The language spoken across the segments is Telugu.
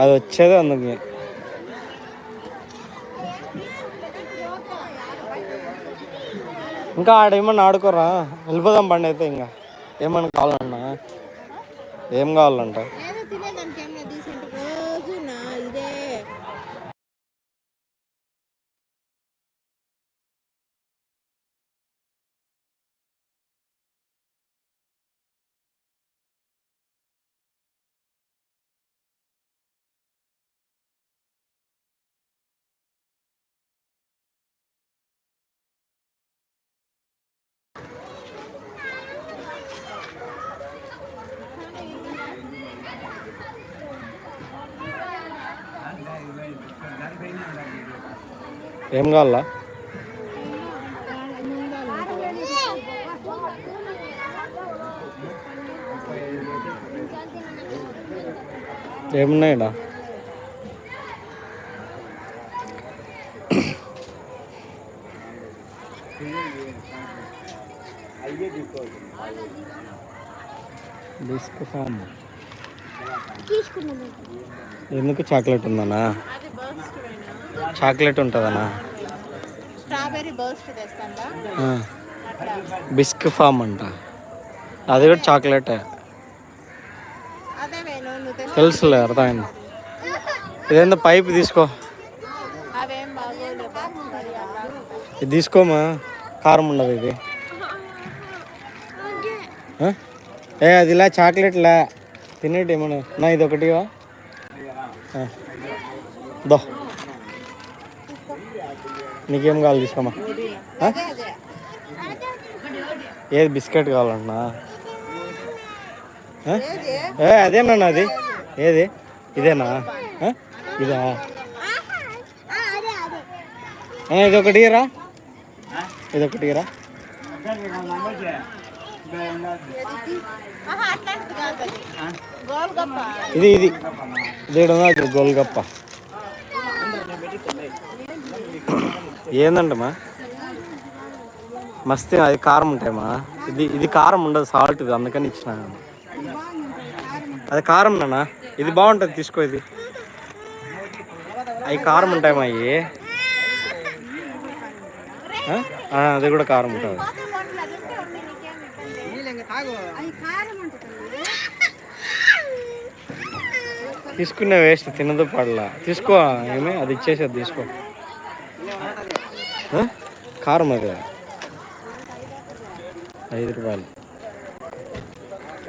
అది వచ్చేది అందుకు. ఇంకా ఆడేమన్నా ఆడుకోరా, వెళ్ళిపోదాం బండి అయితే. ఇంకా ఏమన్నా కావాలన్నా, ఏం కావాలంట? ఏం కావాలా? ఏమున్నాయడా? బిస్క్ ఫామ్ ఎందుకు? చాక్లెట్ ఉందనా? చాక్లెట్ ఉంటుందనా? బిస్క్ ఫామ్ అంట, అది కూడా చాక్లెటే. తెలుసులే, అర్థమైంది. ఇదేందో పైపు తీసుకో, ఇది తీసుకోమా, కారం ఉండదు ఇది. అది ఇలా చాక్లెట్లా తినేటి ఏమన్నా నా? ఇది ఒకటివా? దో, నీకేం కావాలి తీసుకోమా. ఏది బిస్కెట్ కావాలన్నా? అదేనా అది? ఏది? ఇదేనా? ఇదా? ఇదొకటి రా, ఇదొకటి రా. ఇది ఇది ఇది గోల్గప్ప. ఏందంటమ్మా? మస్తీ, అది కారం ఉంటాయమ్మా. ఇది కారం ఉండదు, సాల్ట్, ఇది అందుకని ఇచ్చిన. అది కారం నాన్న, ఇది బాగుంటుంది, తీసుకో. ఇది అవి కారం ఉంటాయమ్మా అవి. అది కూడా కారం ఉంటుంది. తీసుకునే వేస్ట్, తినదు పడలా. తీసుకో, ఏమి అది ఇచ్చేసేది, తీసుకో. కారం అది 5 రూపాయలు.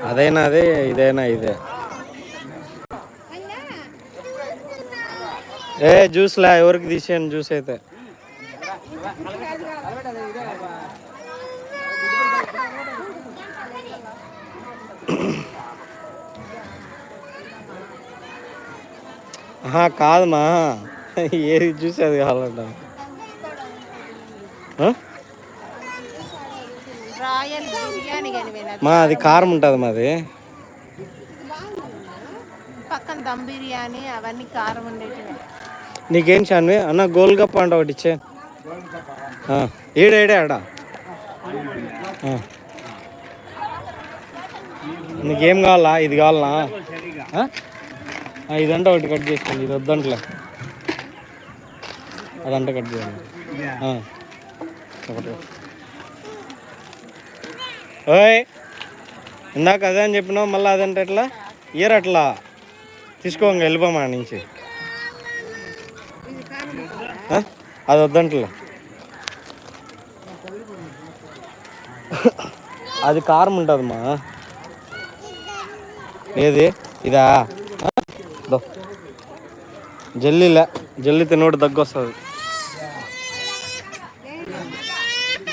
అదైనా అదే, ఇదైనా ఇదే. జ్యూస్లా ఎవరికి తీసేయండి జ్యూస్ అయితే. కాదమ్మా, ఏది జ్యూస్ అది కావాలంట. మా అది కారం ఉంటుంది మాది. పక్కన దమ్ బిర్యానీ అవన్నీ కారం ఉండేవి. నీకేం చాన్వి అన్న? గోల్గప్ప అంట ఒకటి ఇచ్చే. ఏడే ఆడ. నీకేం కావాలా? ఇది కావాలా? ఇదంటే ఒకటి కట్ చేసుకోండి. ఇది వద్దంట్లే, అదంటే కట్ చేయండి. ఒకటి. ఓయ్, ఇందాక అదే అని చెప్పినావు, మళ్ళీ అదంటే ఎట్లా? ఇయర్ అట్లా తీసుకో, ఇంకా వెళ్ళిపోమా నుంచి. అది వద్దంటలే, అది కారం ఉంటుందమ్మా. ఏది? ఇదా? జల్లీలే, జల్లి తినోడు దగ్గు వస్తుంది.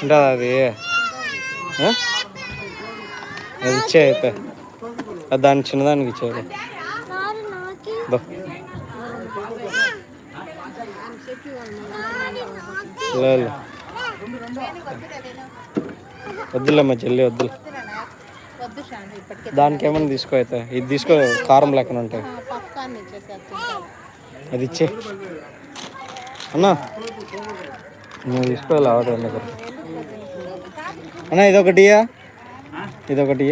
ఉంటుందా అది? అది ఇచ్చే అయితే, దాన్ని చిన్నదానికి ఇచ్చేది. లేదు, వద్దులేమ్మా చెల్లి, వద్దులే. దానికి ఏమైనా తీసుకో అయితే. ఇది తీసుకో, కారం లెక్కన ఉంటాయి. అది ఇచ్చే అన్నా, నువ్వు తీసుకోవాలి. అన్నా ఇదొకటి, ఇదొకటి.